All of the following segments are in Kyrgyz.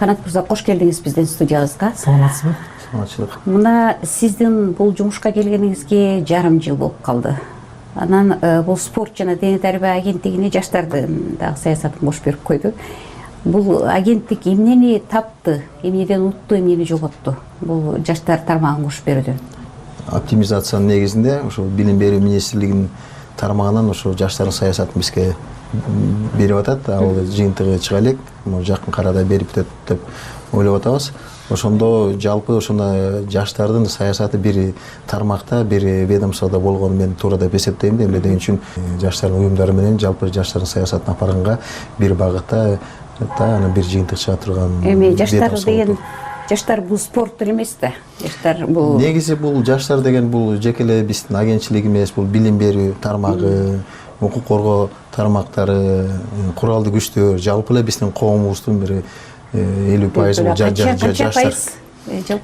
Канат мырза, кош келдиңиз биздин студиябызга. Саламатсызбы? Саламатчылык. Мына сиздин бул жумушка келгениңизге жарым жыл болуп калды. Анан бул спорт жана дене тарбия агенттигине жаштардын дагы саясатын кош берип койду. Бул агенттик эмнени тапты, эмнеден утту, эмнени жоготту? Бул жаштар тармагын кош берүүдөн. Оптимизациянын негизинде ошо билим берүү министрлигинин тармагынан ошо жаштардын саясатын бизге берип атат. Ал жыйынтыгы чыга элек, жакын арада берип өтөт деп ойлоп атабыз. Ошондо жалпы ошондо жаштардын саясаты бир тармакта, бир ведомствода болгонун мен туура деп эсептейм. Эмне деген үчүн жаштардын уюмдары менен жалпы жаштардын саясатын апаранга бир багытта аны бир жыйынтык чыга турган. Эми жаштар деген жаштар бул спорттор эмес да. Жаштар бул негизи бул жаштар деген бул жеке эле биздин агентчилик эмес, бул билим берүү тармагы, укук коргоо тармактары, куралдуу күчтөр, жалпы эле биздин коомубуздун бир 50% жаштар.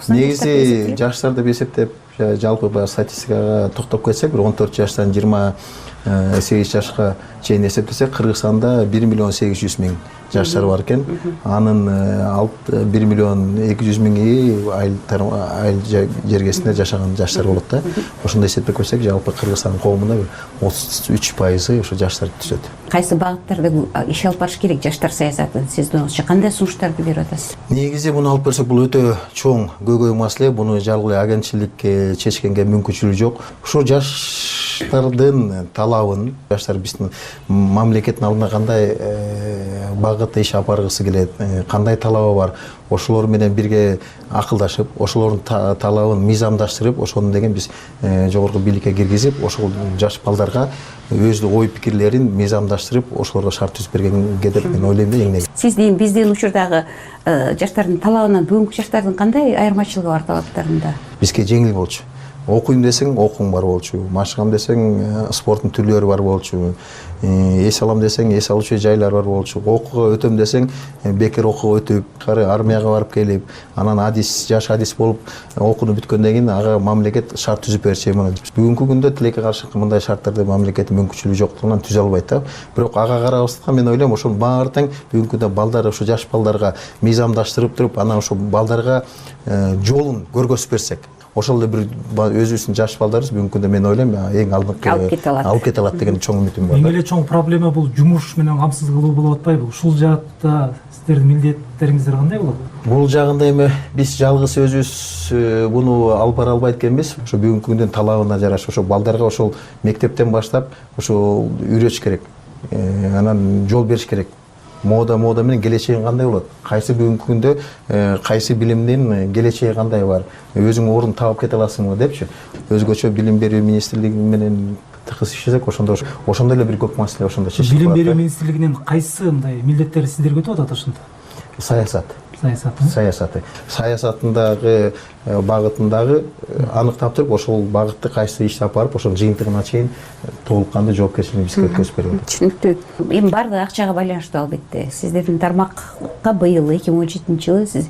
Негизи жаштар деп эсептеп, жалпы баягы статистикага токтоп кетсек, 14 жаштан 28 жашка чейин эсептесек, Кыргызстанда 1.800.000 жаштар бар экен. Анын 1.200.000 айыл жергесинде жашаган жаштар болот да. Ошондой эсептеп көрсөк, жалпы Кыргызстан коомунда 33% ошо жаштар түзөт. Кайсы багыттарда иш алып барыш керек жаштар саясатын? Сиздин оңузча кандай сунуштарды берип атасыз? Негизи буну алып берсек, бул өтө чоң көйгөй маселе. Буну жалгыз агентчиликке чечкенге мүмкүнчүлүгү жок. Ушул жаштардын талабын, жаштар биздин мамлекеттин алдына кандай багытта иш апаргысы келет, кандай талабы бар, ошолор менен бирге акылдашып, ошолордун талабын мыйзамдаштырып, ошону деген биз жогорку бийликке киргизип, ошол жаш балдарга өздүн ой пикирлерин мыйзамдаштырып, ошолорго шарт түзүп бергенге деп мен ойлойм да, эң негизи. Сиздин биздин учурдагы жаштардын талабынан бүгүнкү жаштардын кандай айырмачылыгы бар талаптарында? Бизге жеңил болчу. Окуйм десең, окуң бар болчу. Машыгам десең, спорттун түрлөрү бар болчу. Эс алам десең, эс алуучу жайлар бар болчу. Окууга өтөм десең, бекер окууга өтүп, армияга барып келип, анан жаш адис болуп окууну бүткөндөн кийин ага мамлекет шарт түзүп берчү. Бүгүнкү күндө тилекке каршы мындай шарттарды мамлекеттин мүмкүнчүлүгү жоктугунан түзө албайт да. Бирок ага карабастан мен ойлойм, ошол баары тең бүгүнкү күндө балдар, ошо жаш балдарга мыйзамдаштырып туруп, анан ошо балдарга жолун көргөзүп берсек, ошол эле бир өзүбүздүн жаш балдарыбыз бүгүнкү күндө мен ойлойм эң алдыңкы алып кете алат деген чоң үмүтүм бар. Эң эле чоң проблема бул жумуш менен камсыз кылуу болуп атпайбы? Ушул жаатта сиздердин милдеттериңиздер кандай болот? Бул жагында эми биз жалгыз өзүбүз буну алып бара албайт экенбиз. Ошо бүгүнкү күндүн талабына жараша ошо балдарга ошол мектептен баштап ошол үйрөтүш керек. Анан жол бериш керек. Мода менен келечеги кандай болот? Кайсы бүгүнкү күндө кайсы билимдин келечеги кандай бар? Өзүң орун таап кете аласыңбы депчи. Өзгөчө билим берүү министрлиги менен тыгыз иштесек, ошондой эле бир көп маселе ошондо чечилип калат. Билим берүү министрлигинин кайсы мындай милдеттери сиздерге өтүп атат ошондо? Саясатындагы багытындагы аныктап туруп, ошол багытты кайсы ишти апарып, ошонун жыйынтыгына чейин толук кандуу жоопкерчилигин бизге өткөзүп берип атат. Түшүнүктүү. Эми баардыгы акчага байланыштуу албетте. Сиздердин тармакка быйыл 2017-жылы сиз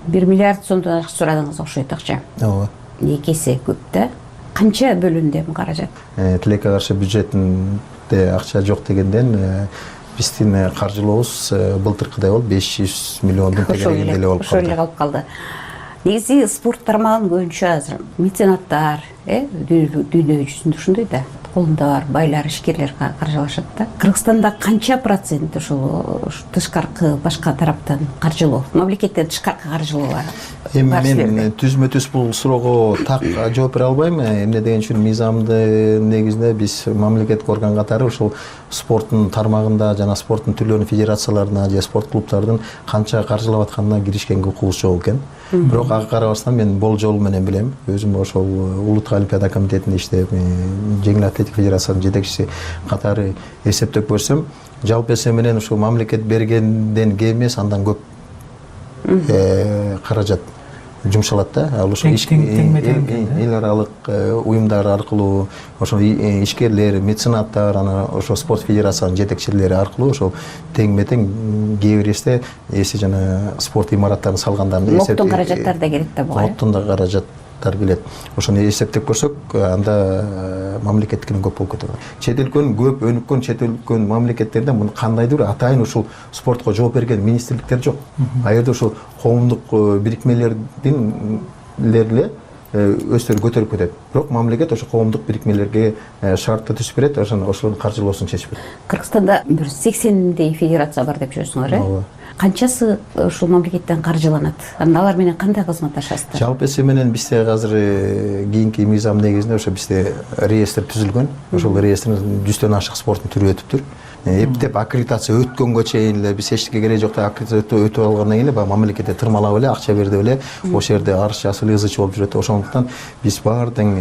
1 миллиард сомдон ашык сурадыңыз окшойт акча. Ооба. 2 эсе көп да. Канча бөлүндү каражат? Тилекке каршы бюджетинде акча жок дегенден биздин каржылообуз былтыркыдай болуп 500 миллиондун тегерегинде эле болуп калды. Ошол эле калып калды. Негизи спорт тармагын көбүнчө азыр меценаттар, дүйнө жүзүндө ушундай да. Колунда бар байлар, ишкерлер каржылашат да. Кыргызстанда канча процент ошол тышкаркы башка тараптан каржылоо, мамлекеттен тышкаркы каржылоо бар? Эми мен түзмө-түз бул суроого так жооп бере албайм. Эмне деген үчүн мыйзамдын негизинде биз мамлекеттик орган катары ошол спорттун тармагында жана спорттун түрлөрүнүн федерацияларына же спорт клубтардын канча каржылап атканына киришкенге укугубуз жок экен. Бирок ага карабастан мен болжол менен билем. Өзүм ошол улуттук олимпиада комитетинде иштеп, жеңил атлетика федерациясынын жетекчиси катары эсептеп көрсөм, жалпы эсе менен ушул мамлекет бергенден кем эмес, андан көп каражат жумшалат да. Ал ошо эл аралык уюмдар аркылуу, ошо ишкерлер, меценаттар, анан ошо спорт федерациясынын жетекчилери аркылуу ошол тең-метең кээ бир эсе жана спорт имараттарын салгандан МОКтун каражаттары да керек да буга. МОКтун да каражат спорттар келет. Ошону эсептеп көрсөк, анда мамлекеттикинен көп болуп кетет. Чет өлкөнүн көп өнүккөн чет өлкөнүн мамлекеттеринде муну кандайдыр атайын ушул спортко жооп берген министрликтер жок. А жерде ушул коомдук бирикмелердин эле өздөрү көтөрүп кетет. Бирок мамлекет ошо коомдук бирикмелерге шартты түзүп берет, ошонун каржылоосун чечип берет. Кыргызстанда бир 80дей федерация бар деп жүрсүңөр, э? Канчасы ушул мамлекеттен каржыланат? Алар менен кандай кызматташасыздар? Жалпы эсеби менен бизде азыр кийинки мыйзам негизинде ошо бизде реестр түзүлгөн. Ошол реестрдин 100дөн ашык спорттун түрү өтүптүр. Эптеп аккредитация өткөнгө чейин эле биз эч нерсе кереги жок да, аккредитация өтүп алгандан кийин эле баягы мамлекетте тырмалап эле акча берди эле ошол жерде арыз жазып эле ызычы болуп жүрөт. Ошондуктан биз баары тең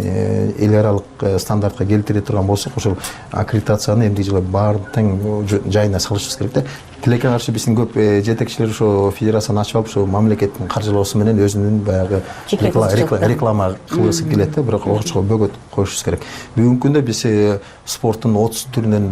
эл аралык стандартка келтире турган болсок, ошол аккредитацияны эмди жылы баары тең жайына салышыбыз керек да. Тилекке каршы биздин көп жетекчилер ошо федерацияны ачып алып, ошо мамлекеттин каржылоосу менен өзүнүн баягы реклама кылгысы келет да, бирок ошого бөгөт коюшубуз керек. Бүгүнкү күндө биз спорттун 30 түрүнөн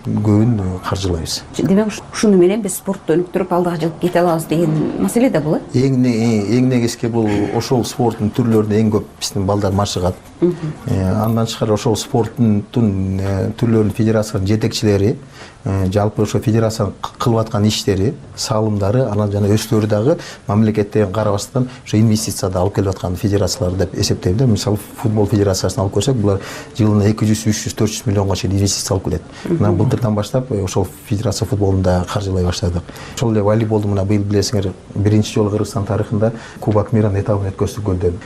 көбүн каржылайбыз. Демек ушуну менен биз спортду өнүктүрүп алдыга жылып кете алабыз деген маселе да бул. Эң негизги бул ошол спорттун түрлөрүнө эң көп биздин балдар машыгат. Андан тышкары ошол спорттун түрлөрүнүн федерациянын жетекчилери жалпы ошо федерациянын кылып аткан иштери, салымдары, анан жана өздөрү дагы мамлекеттен карабастан ошо инвестицияды алып келип аткан федерациялар деп эсептейм да. Мисалы футбол федерациясын алып көрсөк, булар жылына 200, 300, 400 миллионго чейин инвестиция алып келет. Мына былтырдан баштап ошол федерация футболун да каржылай баштадык. Ошол эле волейболду мына быйыл билесиңер, биринчи жолу Кыргызстан тарыхында Кубок мира этабын өткөздүк Көлдөн.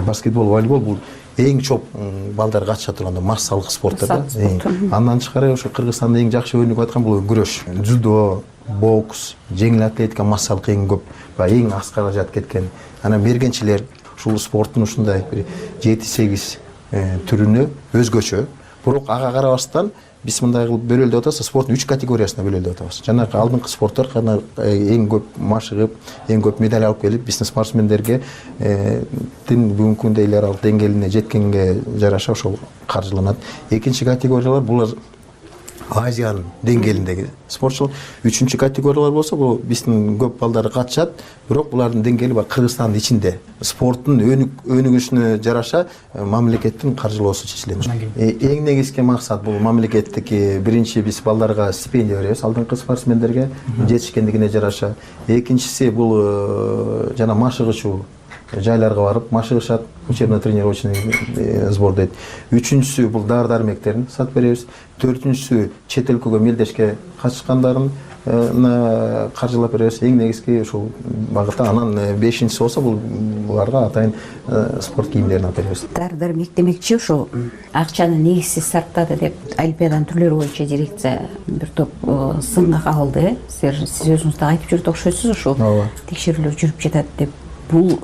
Баскетбол, волейбол бул эң чоң балдар катыша турган массалык спорттор да. Андан тышкары ошо Кыргызстанда эң жакшы өнүгүп аткан бул күрөш, дзюдо, бокс, жеңил атлетика массалык эң көп, эң аз каражат кеткен. Анан мергенчилер ушул спорттун ушундай 7-8 түрүнө өзгөчө, бирок ага карабастан биз мындай кылып бөлөлүп деп атабыз, спорттун 3 категориясына бөлөлүп деп атабыз. Жанагы алдыңкы спорттор эң көп машыгып, эң көп медаль алып келип, биздин спортсмендерге бүгүнкү күндө эл аралык деңгээлине жеткенге жараша ошол каржыланат. Экинчи категориялар булар Азиянын деңгээлиндеги спортчулар. Үчүнчү категориялар болсо, бул биздин көп балдары катышат, бирок булардын деңгээли Кыргызстандын ичинде. Спорттун өнүгүшүнө жараша мамлекеттин каржылоосу чечилет. Эң негизги максат бул мамлекеттик биринчи биз балдарга стипендия беребиз, алдыңкы спортсмендерге жетишкендигине жараша. Экинчиси бул жана машыгычуу жайларга барып машыгышат, учебно-тренировочный сбор дейт. Үчүнчүсү бул дары-дармектерин сатып беребиз. Төртүнчүсү чет өлкөгө мелдешке катышкандарын каржылап беребиз. Эң негизги ушул багытта. Анан бешинчиси болсо буларга атайын спорт кийимдерин алып беребиз. Дары-дармек демекчи ушул акчаны негизсиз сарптады деп олимпиаданын түрлөрү боюнча дирекция бир топ сынга кабылды. Сиз өзүңүз да айтып жүрүп окшойсуз, ушул текшерүүлөр жүрүп жатат деп. Бул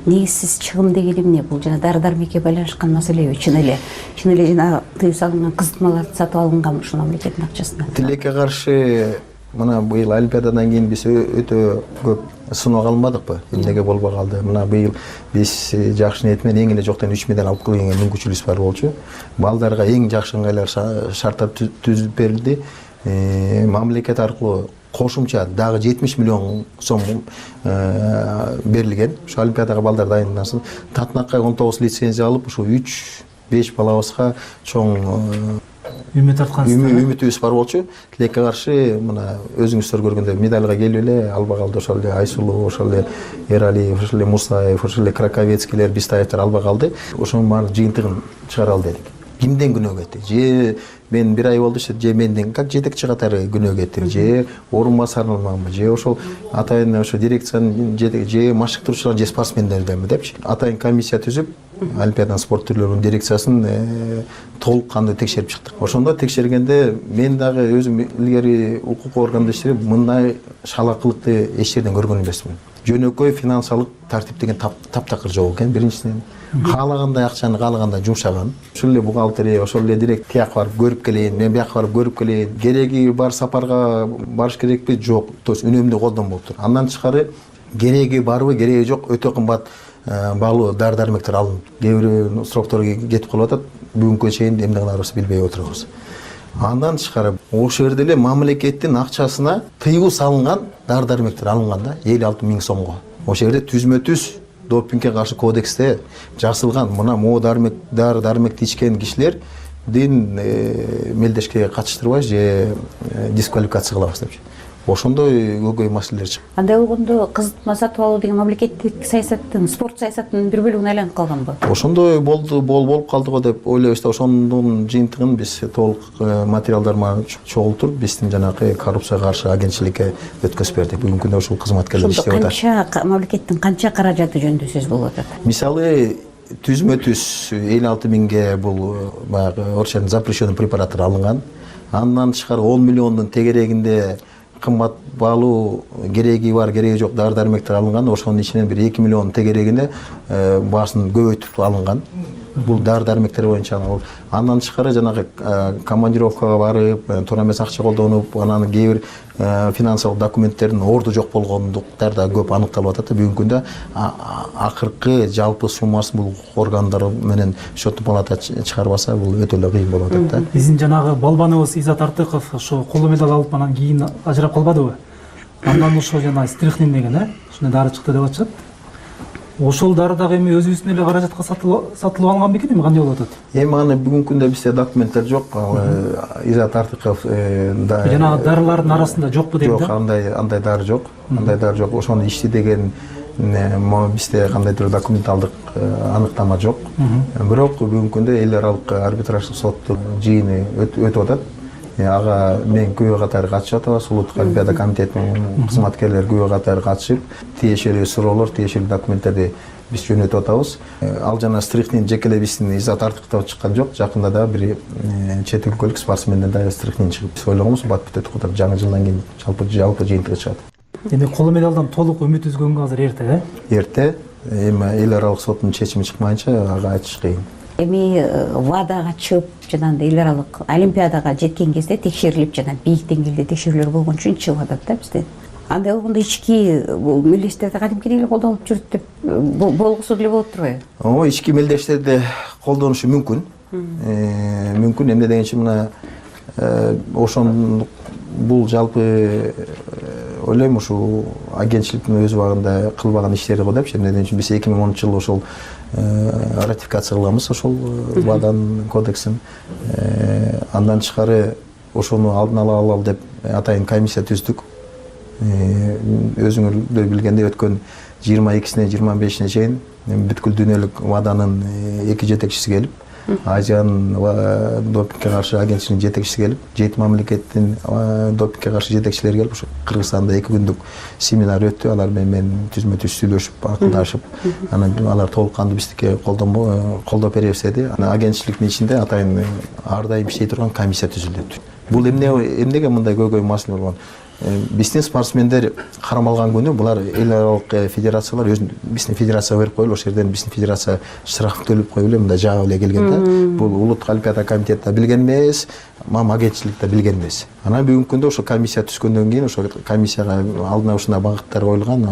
негизсиз чыгым деген эмне? Бул жана дары-дармекке байланышкан маселеби? Чын эле жана тыюу салынган кызытмаларды сатып алынган ушул мамлекеттин акчасына? Тилекке каршы мына быйыл олимпиададан кийин биз өтө көп сынок алынбадыкпы? Эмнеге болбой калды? Мына быйыл биз жакшы ниет менен эң эле жоктон 3 медаль алып келгенге мүмкүнчүлүгүбүз бар болчу. Балдарга эң жакшы ыңгайлар шарттар түзүп берилди. Мамлекет аркылуу кошумча дагы 70 миллион сом берилген. Ошо олимпиадага балдар дайындандан соң Татнакка 19 лицензия алып, ушу 3-5 балабызга чоң үмүтүбүз бар болчу. Тилекке каршы мына өзүңүздөр көргөндөй медальга келип эле албай калды. Ошол эле Айсулуу, ошол эле Эралиев, ошол эле Мусаев, ошол эле Краковецкийлер, Бистаевдер албай калды. Ошонун баарын жыйынтыгын чыгара алды дедик. Кимден күнөө кетти? Же мен бир ай болду, же менден как жетекчи катары күнөө кетти, же орун басарыманбы, же ошол атайын ошо дирекциянын же машыктыруучулар, же спортсмендерденби депчи. Атайын комиссия түзүп, олимпиаданын спорт түрлөрүнүн дирекциясын толук кандуу текшерип чыктык. Ошондо текшергенде мен дагы өзүм илгери укук органында иштеп, мындай шалакылыкты эч жерден көргөн эмесмин. Жөнөкөй финансылык тартип деген таптакыр жок экен. Биринчиден каалагандай акчаны каалагандай жумшаган. Ошол эле бухгалтерия, ошол эле директор тияк барып көрүп келейин, мен бияка барып көрүп келейин. Кереги бар сапарга барыш керекпи? Жок. То есть үнөмдүү колдонбоптур. Андан тышкары кереги барбы, кереги жок, өтө кымбат баалуу дары-дармектер алынып, кээ бирөө сроктор кетип калып атат. Бүгүнкү чейин эмне кыларыбызды билбей отурабыз. Андан тышкары ошол жерде эле мамлекеттин акчасына тыюу салынган дары-дармектер алынган да 56 миң сомго. Ошол жерде түзмө-түз допингге каршы кодексте жазылган мына могу дары дармекти ичкен кишилердин мелдешке катыштырбай же дисквалификация кылабыз депчи. Ошондой көйгөй маселелер чыгат. Андай болгондо кызытма сатып алуу деген мамлекеттик саясаттын, спорт саясатынын бир бөлүгүнө айланып калганбы? Ошондой болуп калды го деп ойлойбуз да, ошонун жыйынтыгын биз толук материалдар чогултуруп биздин жанагы коррупцияга каршы агентчиликке өткөзүп бердик. Бүгүнкү күндө ушул кызматкерлер иштеп атат. Канча мамлекеттин канча каражаты жөнүндө сөз болуп атат? Мисалы түзмө-түз 56 миңге бул баягы орусчанын запрещенный препараттар алынган. Андан тышкары 10 миллиондун тегерегинде кымбат баалуу кереги бар, кереги жок дары дармектер алынган. Ошонун ичинен бир 2 миллион тегерегинде баасын көбөйтүп алынган. Бул дары дармектер боюнча. Андан тышкары жанагы командировкага барып, туура эмес акча колдонуп, анан кээ бир финансылык документтердин орду жок болгондуктар да көп аныкталып атат. Бүгүнкү күндө акыркы жалпы суммасы бул органдар менен счеттуу палата чыгарбаса, бул өтө эле кыйын болуп атат да. Биздин жанагы балбаныбыз Изат Артыков ошо коло медаль алып анан кийин ажырап калбадыбы? Андан ошо жана стрихнин деген, ушундай дары чыкты деп атышат. Ошол дары дагы эми өзүбүздүн эле каражатка сатылып алынган бекен, эми кандай болуп атат? Эми аны бүгүнкү күндө бизде документтер жок. Изат Артыков жанагы дарылардын арасында жокпу дейм да? Жок, андай дары жок. Андай дары жок. Ошону ичти деген бизде кандайдыр документалдык аныктама жок. Бирок бүгүнкү күндө эл аралык арбитраждык соттун жыйыны өтүп атат. Ага мен күбө катары катышып атабыз. Улуттук олимпиада комитетинин кызматкерлери күбө катары катышып, тиешелүү суроолор, тиешелүү документтерди биз жөнөтүп атабыз. Ал жана стрихнин жекелей биздин Изат Артыктан чыккан жок. Жакында да бир чет өлкөлүк спортсменден да стрихнин чыгып, биз ойлогонбуз бат бүтөт кутуп жаңы жылдан кийин жалпы жыйынтыгы чыгат. Эми коло медалдан толук үмүт үзгөнгө азыр эрте, Эрте. Эми эл аралык соттун чечими чыкмайынча ага айтыш кыйын. Эми ВАДага чыгып, жанагындай эл аралык олимпиадага жеткен кезде текшерилип, жана бийик деңгээлде текшерүүлөр болгон үчүн чыгып атат да бизде. Андай болгондо ички бул мелдештерди кадимкидей эле колдонуп жүрүт деп болгусу деле болуп турбайбы? Ооба, ички мелдештерди колдонушу мүмкүн. Мүмкүн эмне дегенче мына ошон бул жалпы ойлойм ушул агентчиликтин өз убагында кылбаган иштери го депчи. Эмне дегенче биз 2010-жылы ошол ратификация кыламыз ошол ВАДАнын кодексин. Андан тышкары ошону алдын ала алалы деп атайын комиссия түздүк. Өзүңөр билгендей өткөн 22-сине 25-ине чейин бүткүл дүйнөлүк ВАДАнын 2 жетекчиси келип, Азиянын допингге каршы агентчилигинин жетекчиси келип, 7 мамлекеттин допингге каршы жетекчилери келип, ушу Кыргызстанда 2 күндүк семинар өттү. Алар менен түзмө-түз сүйлөшүп, акылдашып, анан алар толук кандуу биздикке колдоп бере беришти. Анан агентчиликтин ичинде атайын ар дайым иштей турган комиссия түзүлдү. Бул эмнеге мындай көйгөй маселе болгон? Биздин спортсмендер кармалган күнү булар эл аралык федерациялар биздин федерацияга берип коелу, ошол жерден биздин федерация штраф төлөп коюп эле мындай жагып эле келген да. Бул улуттук олимпиада комитети да билген эмес, агентчилик да билген эмес. Анан бүгүнкү күндө ошо комиссия түзгөндөн кийин ошо комиссияга алдына ушундай багыттар коюлган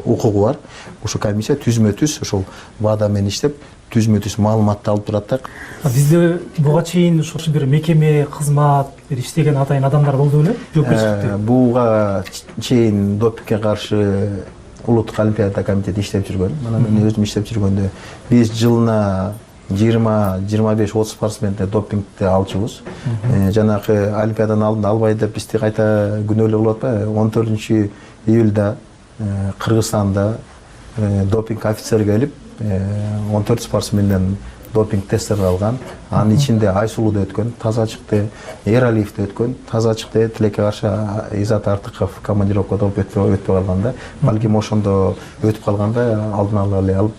укугу бар. Ошо комиссия түзмө-түз ошол ВАДА менен иштеп, түзмө-түз маалыматты алып турат да. Бизде буга чейин ошо бир мекеме, кызмат бир иштеген атайын адамдар болду беле? Буга чейин допингге каршы улуттук олимпиада комитети иштеп жүргөн. Мына мен өзүм иштеп жүргөндө биз жылына 20-25-30 спортсменди допингди алчубуз. Жанагы олимпиаданын алдында албай деп бизди кайта күнөөлөө кылып атпайбы? 14-июлда Кыргызстанда допинг офицер келип 14 спортсменден допинг тесттер алган. Анын ичинде Айсулу да өткөн, таза чыкты, Эралиев да өткөн, таза чыкты. Тилекке каршы Изат Артыков командировкада болуп өтпөй калганда, балким ошондо өтүп калганда алдын ала эле алып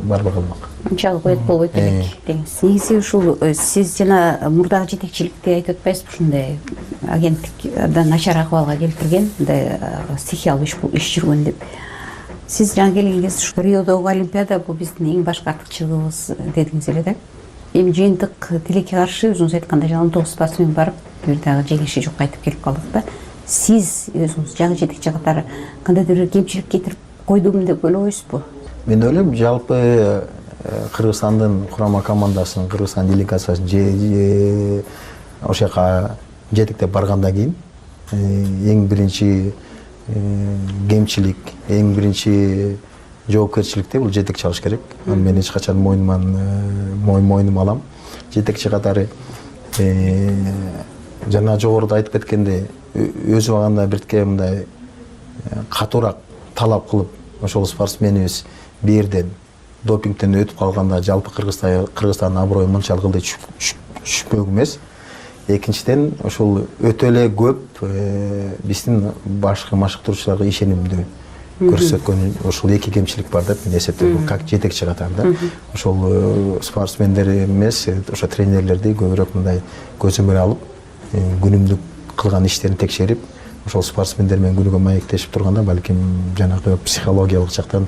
барбай калмак. Унчалык өт болбойт элек деңиз. Негизи ушул сиз жана мурдагы жетекчиликти айтып атпайсызбы, ушундай агенттик начар акыбалга келтирген, мындай стихиялуу иш жүргөн деп. Сиз жаңы келген кезде Риодогу олимпиада бул биздин эң башкы артыкчылыгыбыз дедиңиз эле да. Эми жыйынтык тилекке каршы өзүңүз айткандай жана 19 спортсмен барып, бир дагы жеңиши жок кайтып келип калдык да. Сиз өзүңүз жаңы жетекчи катары кандайдыр бир кемчилик кетирип койдум деп ойлобойсузбу? Мен ойлойм, жалпы Кыргызстандын курама командасынын, Кыргызстан делегациясынын ошол жака жетектеп баргандан кийин эң биринчи кемчилик, эң биринчи жоопкерчиликте бул жетекчи алыш керек. Аны мен эч качан мойнума алам. Жетекчи катары жана жогоруда айтып кеткендей өз убагында биртке мындай катуураак талап кылып ошол спортсменибиз бул жерден допингден өтүп калганда жалпы Кыргызстандын аброюу мынчалык ылдый түшпөк эмес. Экинчиден ошол өтө эле көп биздин башкы машыктыруучуларга ишенимдүү көрсөткөн ошол эки кемчилик бар деп мен эсептейм. Как жетекчи катарында ошол спортсмендер эмес, ошо тренерлерди көбүрөөк мындай көзөмөл алып, күнүмдүк кылган иштерин текшерип, ошол спортсмендер менен күнүгө маектешип турганда балким жанагы психологиялык жактан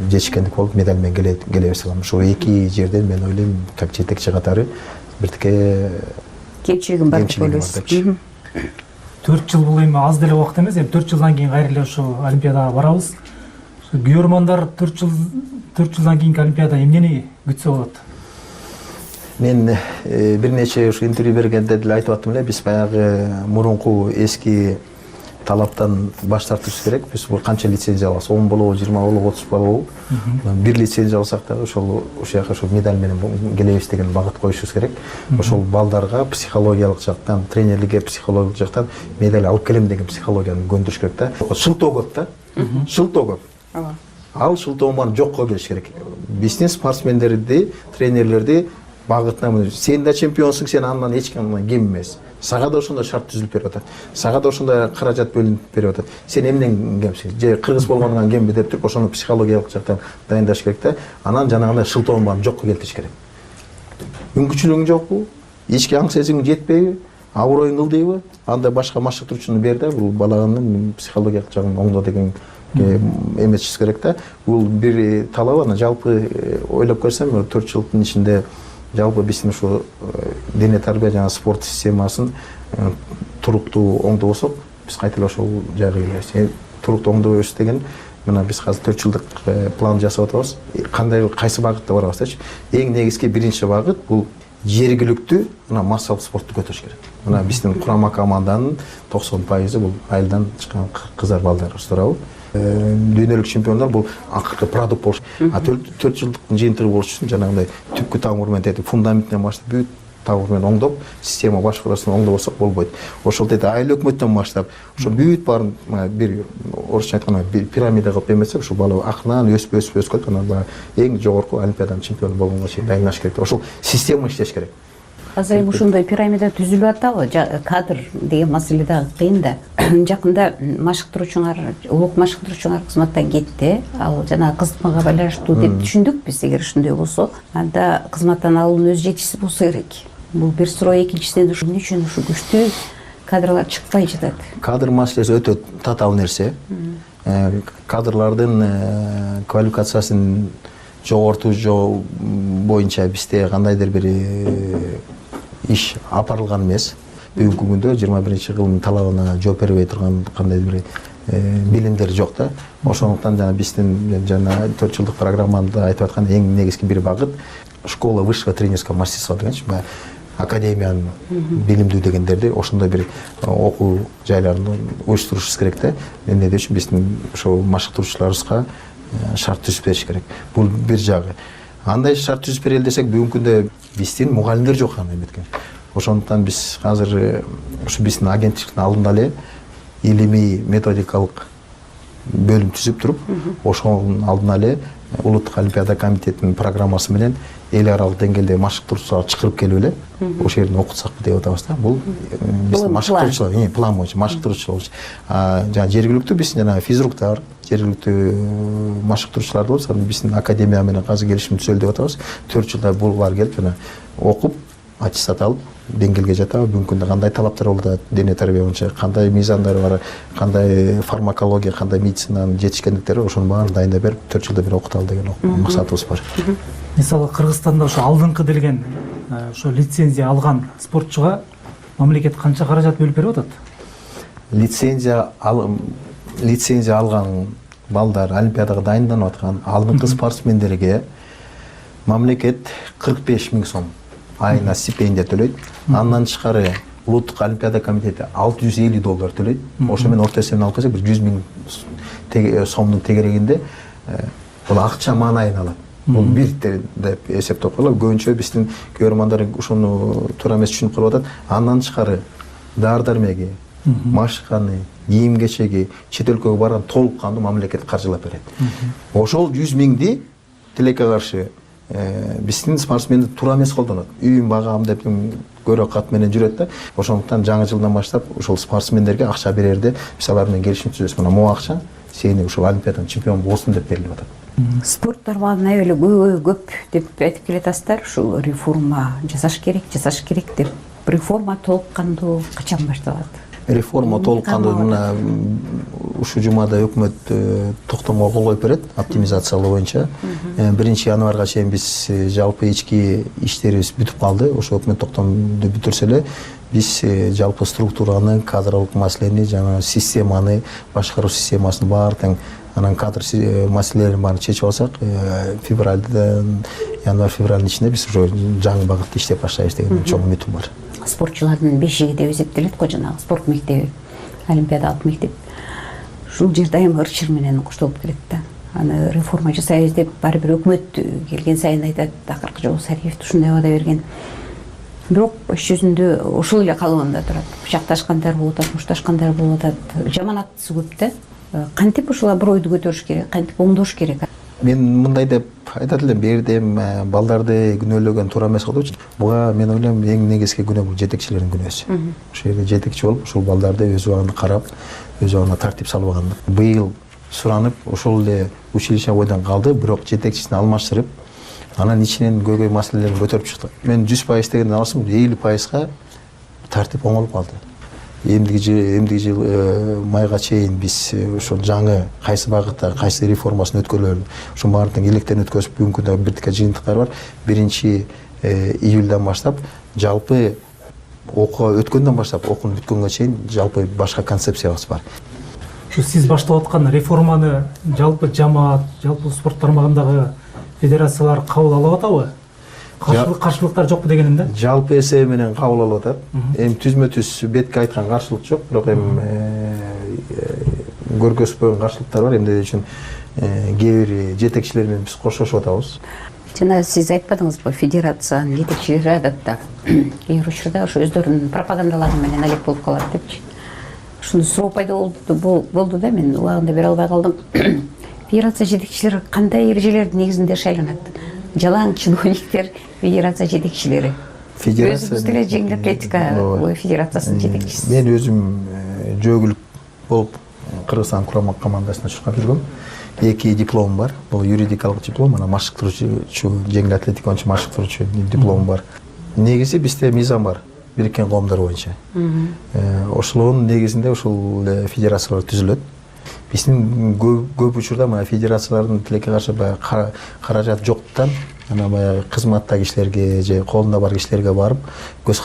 жетишкендик болуп медаль менен келе берсе алам. Ошол эки жерден мен ойлойм, как жетекчи катары биртке кемчилигим бар деп ойлойсуз. 4 жыл бул эми аз деле убакыт эмес, эми 4 жылдан кийин кайра эле ошо Олимпиадага барабыз. Күйөрмандар 4 жылдан кийинки Олимпиада эмнени күтсө болот? Мен бир нече ушу интервью бергенде деле айтып аттым эле, биз баягы мурунку эски талаптан баш тартышыбыз керек. Биз бул канча лицензия алабыз? 10 болобу, 20 болобу, 30 болобу? Бир лицензия алсак да ошол жака ошол медаль менен келебиз деген багыт коюшубуз керек. Ошол балдарга психологиялык жактан, тренерликке психологиялык жактан медаль алып келем деген психологияны көндүрүш керек да. Шылтоо көп да. Шылтоо көп. Ал шылтооманы жокко келиш керек. Биздин спортсмендерди, тренерлерди багытына сен да чемпионсуң, сен андан эч кимден кем эмес. Сага да ошондой шарт түзүлүп берип атат. Сага да ошондой каражат бөлүнүп берип атат. Сен эмнен кемсиң? Же кыргыз болгондон кемби деп туруп ошону психологиялык жактан дайындаш керек да. Анан жанагындай шылтоонун баарын жокко келтириш керек. Мүмкүнчүлүгүң жокпу? Ички аң сезимиң жетпейби? Аброюң ылдыйбы? Анда башка машыктыруучуну бер да, бул баланын психологиялык жагын оңдо деген эметишибиз керек да. Бул бир талап, аны жалпы ойлоп көрсөм 4 жылдын ичинде жалпы биздин ушу дене тарбия жана спорт системасын туруктуу оңдобосок, биз кайта эле ошол жайга келебиз. Туруктуу оңдобойбуз деген мына биз азыр 4 жылдык план жасап атабыз. Кайсы багытта барабыз дечи. Эң негизги биринчи багыт бул жергиликтүү мына массалык спортту көтөрүш керек. Мына биздин курама команданын 90% бул айылдан чыккан кыздар балдарыбыз туурабы? Дүйнөлүк чемпиондор бул акыркы продукт болуш. 4 жылдык жыйынтыгы болуш үчүн жанагындай түпкү тамыр менен тетип фундаментинен баштап бүт тамыр менен оңдоп, система башкаруусун оңдобосок болбойт. Ошол деди айыл өкмөттөн баштап, ошо бүт баарын бир орусча айтканда бир пирамида кылып эмесек, ошо бала акырынан өсүп анан эң жогорку олимпиаданын чемпиону болгонго чейин дайындаш керек. Ошол система иштеш керек. Азыр эми ушундай пирамида түзүлүп атабы? Кадр деген маселе дагы кыйын да. Жакында машыктыруучуңар, улук машыктыруучуңар кызматтан кетти. Ал жана кызматка байланыштуу деп түшүндүк биз. Эгер ушундай болсо, анда кызматтан алуунун өз жетишиси болсо керек. Бул бир суроо. Экинчиден эмне үчүн ушу күчтүү кадрлар чыкпай жатат? Кадр маселеси өтө татаал нерсе. Кадрлардын квалификациясын жогортуу боюнча бизде кандайдыр бир иш апарылган эмес. Бүгүнкү күндө 21-кылымдын талабына жооп бербей турган кандайдыр бир билимдер жок да. Ошондуктан жана биздин жана 4 жылдык программада айтып аткан эң негизги бир багыт школа высшего тренерского мастерства дегенчи, академиянын билимдүү дегендерди ошондой бир окуу жайларын уюштурушубуз керек да. Эмне үчүн биздин ошол машыктыруучуларыбызга шарт түзүп бериш керек. Бул бир жагы. Андай шарт түзүп берели десек, бүгүнкү күндө биздин мугалимдер жок аны эметкен. Ошондуктан биз азыр ушу биздин агенттиктин алдында эле илимий методикалык бөлүм түзүп туруп, ошонун алдына эле улуттук олимпиада комитетинин программасы менен эл аралык деңгээлде машыктыруучулар чакырып келип эле ошол жерден окутсак деп атабыз да. Бул биздин машыктыруучулар, план боюнча машыктыруучулар. Жана жергиликтүү биздин жана физруктар, жергиликтүү машыктыруучулар болсо, биздин академия менен азыр келишим түзөлдү деп атабыз. 4 жылда булар келип жана окуп, аттестат алып, деңгээлге жатабы. Бүгүнкү күндө кандай талаптар болуп атат, дене тарбия боюнча кандай мыйзамдар бар, кандай фармакология, кандай медицинанын жетишкендиктери, ошонун баарын дайындап берип 4 жылда бир окуталы деген максатыбыз бар. Мисалы Кыргызстанда ошо алдыңкы делген ошо лицензия алган спортчуга мамлекет канча каражат бөлүп берип атат? Лицензия алган балдар, олимпиадага дайынданып аткан алдыңкы спортсмендерге мамлекет 45 000 сом айына стипендия төлөйт. Андан тышкары улуттук олимпиада комитети $650 төлөйт. Ошо менен орто эсебинен алып келсек, бир 100 000 сомдун тегерегинде бул акча маанайын алат. Бул бир деп эсептеп коелу. Көбүнчө биздин көрөрмандар ушуну туура эмес түшүнүп калып атат. Андан тышкары дары дармеги, машыканы, кийим кечеги чет өлкөгө барган толук кандуу мамлекет каржылап берет. Ошол 100 миңди тилекке каршы биздин спортсмендер туура эмес колдонот. Үйүм багам деп көрө кат менен жүрөт да. Ошондуктан жаңы жылдан баштап ошол спортсмендерге акча берерде биз алар менен келишим түзөбүз. Мына могу акча сени ушул олимпиаданын чемпиону болсун деп берилип атат. Спорт тармагына эле көп деп айтып келатасыздар. Ушу реформа жасаш керек деп. Реформа толук кандуу качан башталат? Реформа толук кандуу мына ушул жумада өкмөт токтомго кол коюп берет оптимизациялоо боюнча. 1-январга чейин биз жалпы ички иштерибиз бүтүп калды. Ошо өкмөт токтомду бүтүрсө эле биз жалпы структураны, кадрлык маселени, жаңа системаны, башкаруу системасын баардыгын, анан кадр маселелерин баарын чечип алсак, январь-февралдын ичинде биз уже жаңы багытта иштеп баштайбыз деген чоң үмүтүм бар. Спортчулардын бешиги деп эсептелет го, жанагы спорт мектеби, олимпиадалык мектеп. Ушул жер дайым ырчыр менен коштолуп келет да. Аны реформа жасайбыз деп баары бир өкмөт келген сайын айтат, акыркы жолу Сариевди ушундай вада берген. Бирок иш жүзүндө ошол эле калыбында турат. Бычакташкандар болуп атат, мушташкандар болуп атат. Жаманаттысы көп да. Кантип ушул абройду көтөрүш керек, кантип оңдош керек? Мен мындай деп айтат элем, бердем балдарды күнөөлөгөн туура эмес го депчи. Буга мен ойлойм эң негизги күнөө бул жетекчилердин күнөөсү. Ошол жерде жетекчи болуп, ушул балдарды өз убагында карап, өз убагында тартип салбагандык. Быйыл суранып, ошол эле училище бойдон калды, бирок жетекчисин алмаштырып, анан ичинен көйгөй маселелерин көтөрүп чыкты. Мен 100% дегенден алсам 50%га тартип оңолуп калды. Эмдиги жыл майга чейин биз ошо жаңы кайсы багытта кайсы реформасын өткөрөлөрүн ошо баардыгын электен өткөзүп, бүгүнкү күндө бир жыйынтыктар бар. 1-июлдан баштап жалпы окууга өткөндөн баштап окууну бүткөнгө чейин жалпы башка концепциябыз бар. Ушу сиз баштап аткан реформаны жалпы жамаат, жалпы спорт тармагындагы федерациялар кабыл алып атабы? Каршылыктар жокпу дегеним да? Жалпы эсеби менен кабыл алып атат. Эми түзмө-түз бетке айткан каршылык жок, бирок эми көргөзбөгөн каршылыктар бар. Эмне үчүн кээ бир жетекчилер менен биз коштошуп атабыз. Жана сиз айтпадыңызбы, федерациянын жетекчилери адатта кээ бир учурда ошо өздөрүнүн пропагандалары менен алек болуп калат депчи. Ушуну суроо пайда болду да, мен убагында бере албай калдым. Федерация жетекчилери кандай эрежелердин негизинде шайланат? Жалаң чиновниктер федерация жетекчилери. Өзүбүз деле жеңил атлетика федерациясынын жетекчиси. Мен өзүм жөгүлүк болуп Кыргызстан курама командасына чуркап жүргөм. 2 дипломум бар. Бул юридикалык диплом, анан машыктыруучу, жеңил атлетика боюнча машыктыруучу дипломум бар. Негизи бизде мыйзам бар, Бириккен Коомдор боюнча. Ошонун негизинде ушул федерациялар түзүлөт. Биздин көп учурда мына федерациялардын тилекке каршы баягы каражат жоктуктан анан баягы кызматта кишилерге же колунда бар кишилерге барып көз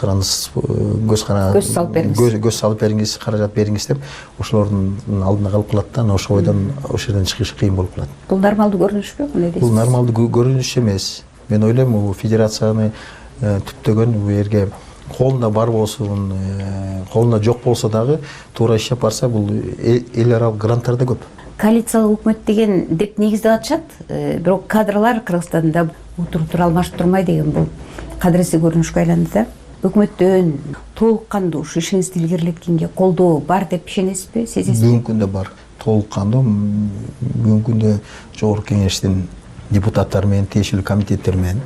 салып бериңиз, каражат бериңиз деп ошолордун алдына калып калат да, анан ошол бойдон ошол жерден чыгыш кыйын болуп калат. Бул нормалдуу көрүнүшпү? Бул нормалдуу көрүнүш эмес. Мен ойлойм, бул федерацияны түптөгөн бул жерге колунда бар болсун, колунда жок болсо дагы туура иштеп барса, бул эл аралык гранттар да көп. Коалициялык өкмөт деген деп негиздеп атышат, бирок кадрлар Кыргызстанда отуруп алмашып турмай деген бул кадырсыз көрүнүшкө айланды да. Өкмөттөн толук кандуу ушу ишиңизди илгерилеткенге колдоо бар деп ишенесизби, сезесизби? Бүгүнкү күндө бар. Толук кандуу бүгүнкү күндө жогорку кеңештин депутаттары менен, тиешелүү комитеттер менен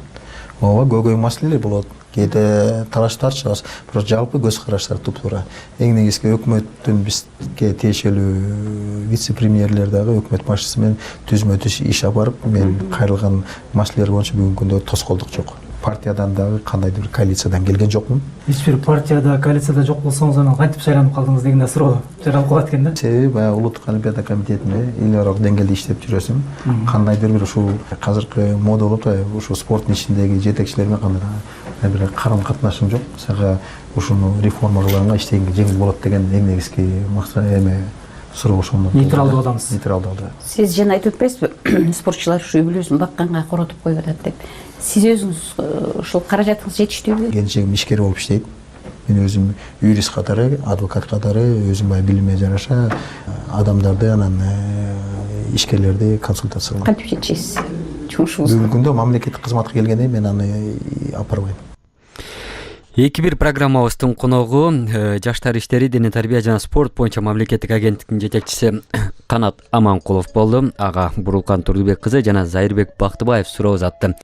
ооба көйгөй маселелер болот. Кээде талаштар чыгат, бирок жалпы көз караштар туптуура. Эң негизги өкмөттүн бизге тиешелүү вице-премьерлер дагы өкмөт башчысы менен түзмө-түз иш алып барып, мен кайрылган маселелер боюнча бүгүнкү күндө тоскоолдук жок. Партиядан дагы кандайдыр бир коалициядан келген жокмун. Эч бир партияда, коалицияда жок болсоңуз анан кантип шайланып калдыңыз деген да суроо жаралып калат экен да. Себеби баягы улуттук олимпиада комитетинде эл аралык деңгээлде иштеп жүрөсүң. Кандайдыр бир ушул азыркы мода болуп атпайбы, ушул спорттун ичиндеги жетекчилер менен кандайдыр бир карым катнашым жок. Сага ушуну реформа кылганга иштегенге жеңил болот деген эң негизги максат суроо ошондон. Нейтралдуу адамсыз. Нейтралдуу. Сиз жана айтып өтпөйсүзбү, спортчулар ушу үй бүлөсүн бакканга коротуп коюп атат деп. Сиз өзүңүз ушул каражатыңыз жетиштүүбү? Келинчегим ишкер болуп иштейт. мен өзүм юрист катары, адвокат катары өзүм баягы билимиме жараша адамдарды анан ишкерлерди консультация кылам. Кантип чечесиз жумушуңузду? Бүгүнкү күндө мамлекеттик кызматка келгенде мен аны апарбайм. 2-1 программабыздын коногу жаштар иштери, дене тарбия жана спорт боюнча мамлекеттик агенттиктин жетекчиси Канат Аманкулов болду. Ага Бурулкан Турдубек кызы жана Зайырбек Бактыбаев суроо узатты.